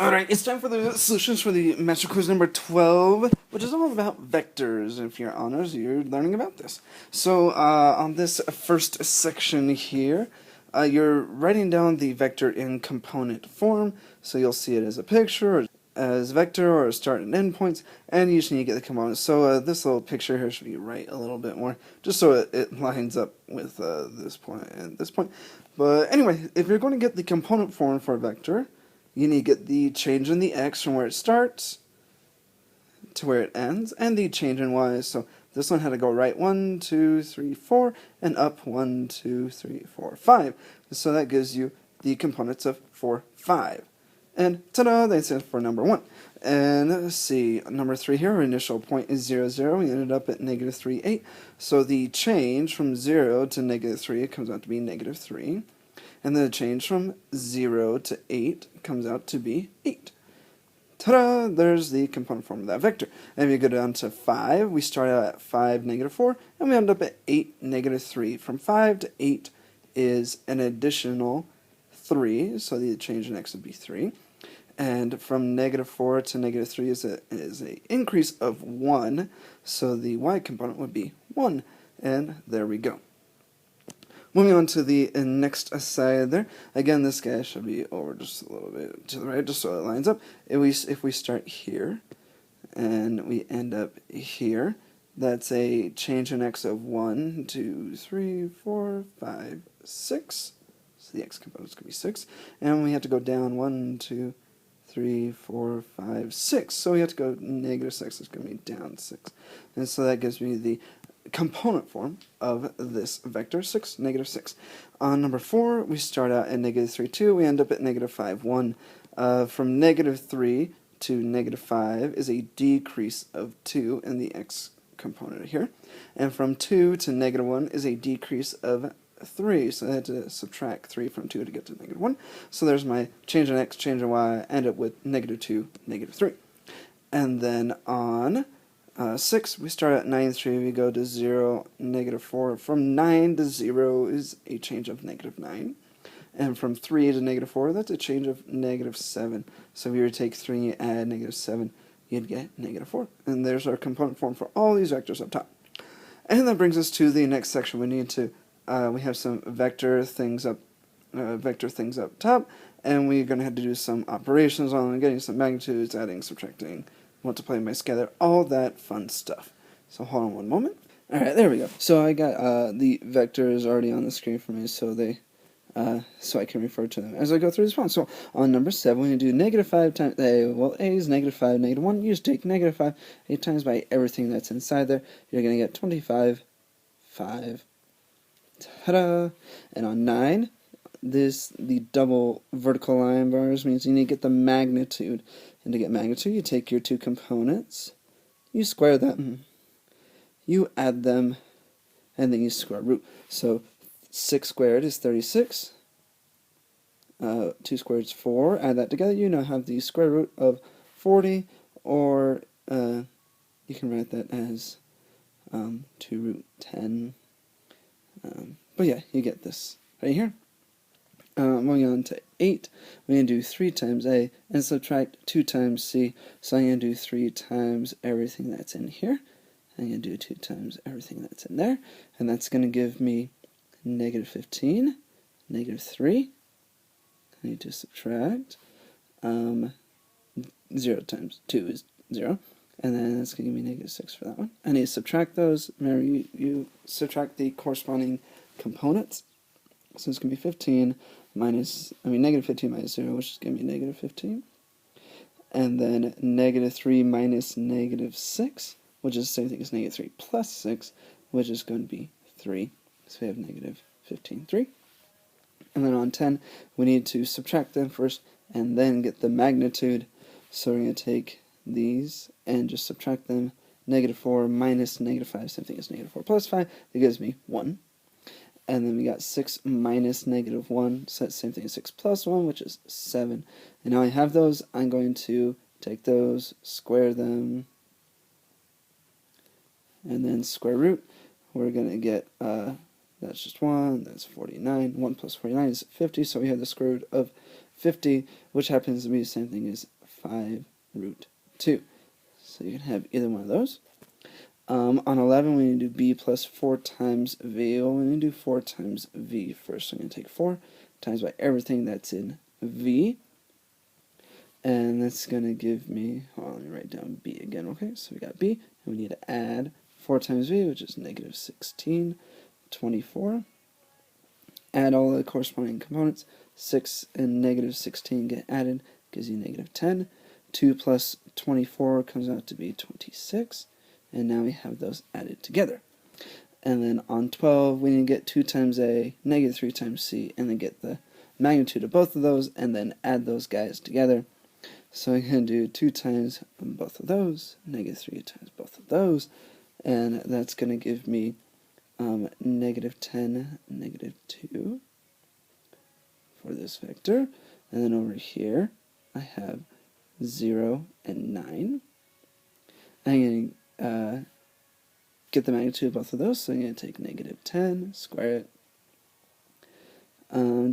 Alright, it's time for the solutions for the Master Quiz number 12, which is all about vectors. If you're honors, you're learning about this. So, on this first section here, you're writing down the vector in component form, so you'll see it as a picture, or as vector, or start and end points, and you just need to get the components. So, this little picture here should be right a little bit more, just so it lines up with this point and this point. But anyway, if you're going to get the component form for a vector, you need to get the change in the x from where it starts to where it ends, and the change in y. So this one had to go right 1, 2, 3, 4, and up 1, 2, 3, 4, 5. So that gives you the components of 4, 5. And ta-da, they stand for number 1. And let's see, number 3 here, our initial point is 0, 0. We ended up at negative 3, 8. So the change from 0 to negative 3 comes out to be negative 3. And then the change from 0 to 8 comes out to be 8. Ta-da! There's the component form of that vector. And if you go down to 5, we start out at 5, negative 4, and we end up at 8, negative 3. From 5 to 8 is an additional 3, so the change in x would be 3. And from negative 4 to negative 3 is an increase of 1, so the y component would be 1. And there we go. Moving on to the next side there. Again, this guy should be over just a little bit to the right, just so it lines up. If we start here, and we end up here, that's a change in x of 1, 2, 3, 4, 5, 6. So the x component is going to be 6. And we have to go down 1, 2, 3, 4, 5, 6. So we have to go negative 6. It's going to be down 6. And so that gives me the component form of this vector, 6, negative 6. On number 4, we start out at negative 3, 2. We end up at negative 5, 1. From negative 3 to negative 5 is a decrease of 2 in the x component here. And from 2 to negative 1 is a decrease of 3. So I had to subtract 3 from 2 to get to negative 1. So there's my change in x, change in y. I end up with negative 2, negative 3. And then on 6, we start at 9, 3, we go to 0, negative 4. From 9 to 0 is a change of negative 9. And from 3 to negative 4, that's a change of negative 7. So if you were to take 3 and add negative 7, you'd get negative 4. And there's our component form for all these vectors up top. And that brings us to the next section. We need to, we have some vector things up top, and we're going to have to do some operations on them, getting some magnitudes, adding, subtracting, multiplying by scalar, all that fun stuff. So hold on one moment. Alright, there we go. So I got the vectors already on the screen for me, so so I can refer to them as I go through this one. So on number 7, we're going to do negative 5 times a. Well, a is negative 5, negative 1. You just take negative 5, 8 times by everything that's inside there. You're going to get 25, 5. Ta-da! And on 9, the double vertical line bars means you need to get the magnitude. And to get magnitude, you take your two components, you square them, you add them, and then you square root. So 6 squared is 36, 2 squared is 4, add that together, you now have the square root of 40, or you can write that as 2 root 10, but yeah, you get this right here. Moving on to 8, we're going to do 3 times a and subtract 2 times c. So I'm going to do 3 times everything that's in here. I'm going to do 2 times everything that's in there. And that's going to give me negative 15, negative 3. I need to subtract. 0 times 2 is 0. And then that's going to give me negative 6 for that one. I need to subtract those. Remember, you subtract the corresponding components. So it's going to be 15 negative 15 minus 0, which is going to be negative 15. And then negative 3 minus negative 6, which is the same thing as negative 3 plus 6, which is going to be 3. So we have negative 15, 3. And then on 10, we need to subtract them first and then get the magnitude. So we're going to take these and just subtract them. Negative 4 minus negative 5, same thing as negative 4 plus 5. That gives me 1. And then we got 6 minus negative 1, so that's the same thing as 6 plus 1, which is 7. And now I have those, I'm going to take those, square them, and then square root. We're going to get, that's just 1, that's 49. 1 plus 49 is 50, so we have the square root of 50, which happens to be the same thing as 5 root 2. So you can have either one of those. On 11, we need to do b plus 4 times v. Well, we need to do 4 times v first. So I'm going to take 4 times by everything that's in v. And that's going to give me, hold on, let me write down b again, okay? So we got b, and we need to add 4 times v, which is negative 16, 24. Add all the corresponding components. 6 and negative 16 get added, gives you negative 10. 2 plus 24 comes out to be 26. And now we have those added together. And then on 12, we need to get 2 times a, negative 3 times c, and then get the magnitude of both of those, and then add those guys together. So I'm going to do 2 times both of those, negative 3 times both of those, and that's going to give me negative 10, negative 2 for this vector. And then over here, I have 0 and 9. I'm going to get the magnitude of both of those, so I'm going to take negative 10, square it,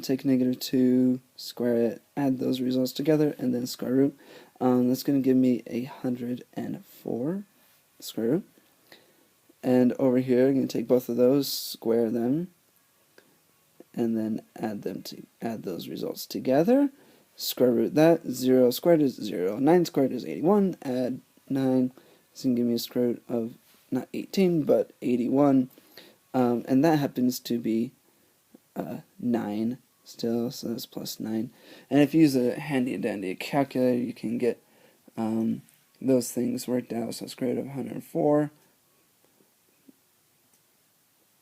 take negative 2, square it, add those results together, and then square root. That's going to give me 104 square root. And over here, I'm going to take both of those, square them, and then add those results together. Square root that. 0 squared is 0. 9 squared is 81. Add 9. It's going to give me a square root of not 18, but 81. And that happens to be 9 still, so that's plus 9. And if you use a handy-dandy calculator, you can get those things worked out. So square root of 104.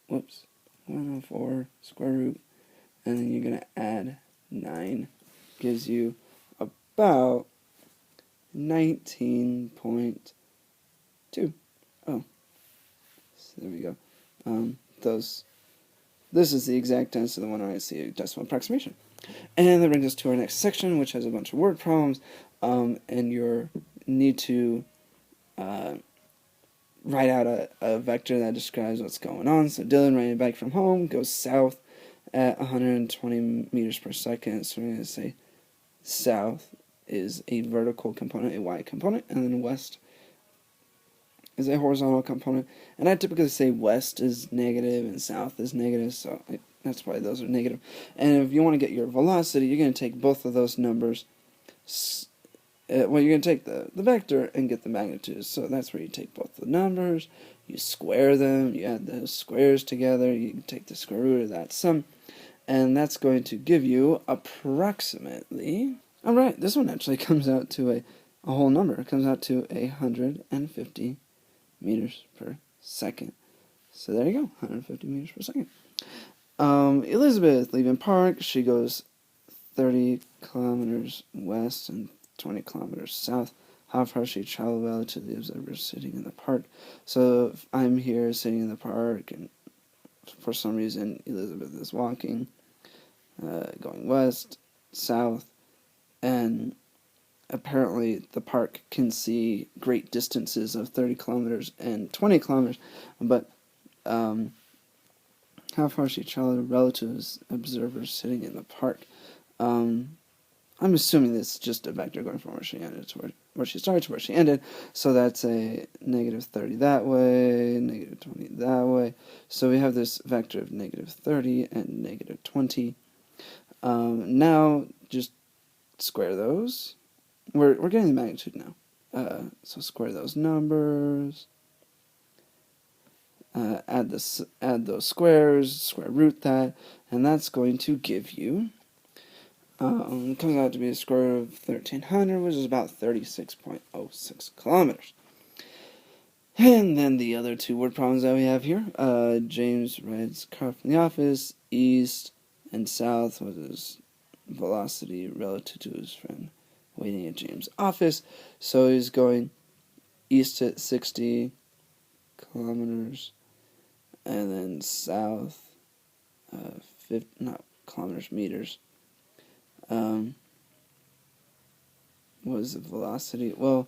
Whoops. 104 square root. And then you're going to add 9. Gives you about 19.2. Oh. So there we go. This is the exact answer to the one I see a decimal approximation. And that brings us to our next section, which has a bunch of word problems, and you need to write out a vector that describes what's going on. So Dylan riding back from home goes south at 120 meters per second. So we're going to say south is a vertical component, a y component, and then west is a horizontal component. And I typically say west is negative and south is negative, so that's why those are negative. And if you want to get your velocity, you're going to take both of those numbers. Well, you're going to take the vector and get the magnitude. So that's where you take both the numbers, you square them, you add those squares together, you take the square root of that sum, and that's going to give you approximately... Alright, this one actually comes out to a whole number. It comes out to 150 meters per second. So there you go, 150 meters per second. Elizabeth leaving park. She goes 30 kilometers west and 20 kilometers south. How far she traveled relative to the observer sitting in the park. So if I'm here sitting in the park, and for some reason Elizabeth is walking, going west, south, and apparently the park can see great distances of 30 kilometers and 20 kilometers, but how far she traveled relative to observers sitting in the park. I'm assuming this is just a vector going from where she ended to where she started to where she ended, so that's a negative 30 that way, negative 20 that way. So we have this vector of negative 30 and negative 20. Now just square those. We're getting the magnitude now. So square those numbers. Add those squares. Square root that, and that's going to give you. Coming out to be a square root of 1,300, which is about 36.06 kilometers. And then the other two word problems that we have here. James rides car from the office east and south with his velocity relative to his friend waiting at James' office. So he's going east at 60 kilometers and then south, not kilometers, meters. What is the velocity? Well,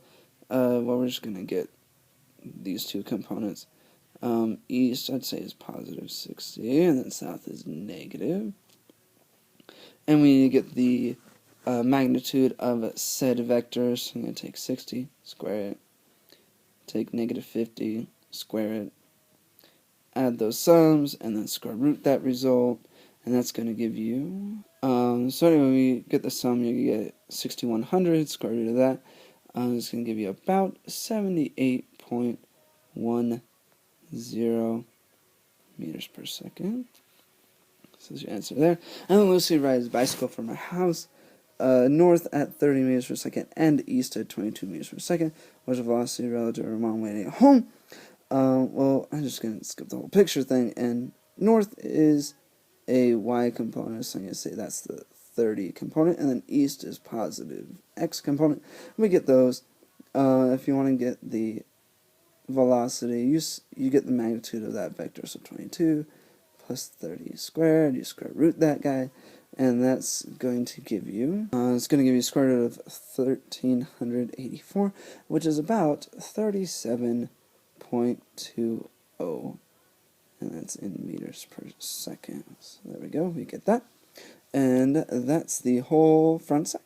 we're just going to get these two components. East, I'd say, is positive 60, and then south is negative. And we need to get the magnitude of said vector. So I'm going to take 60, square it, take negative 50, square it, add those sums, and then square root that result, and that's going to give you, so anyway, when we get the sum, you get 6100, square root of that, it's going to give you about 78.10 meters per second. So that's your answer there. And then Lucy rides a bicycle from her house north at 30 meters per second and east at 22 meters per second. What's the velocity relative to her mom waiting at home? Well, I'm just going to skip the whole picture thing. And north is a y component, so I'm going to say that's the 30 component. And then east is positive x component. We get those. If you want to get the velocity, you get the magnitude of that vector, so 22 plus 30 squared, you square root that guy, and that's going to give you, it's going to give you a square root of 1384, which is about 37.20, and that's in meters per second. So there we go, we get that, and that's the whole front side.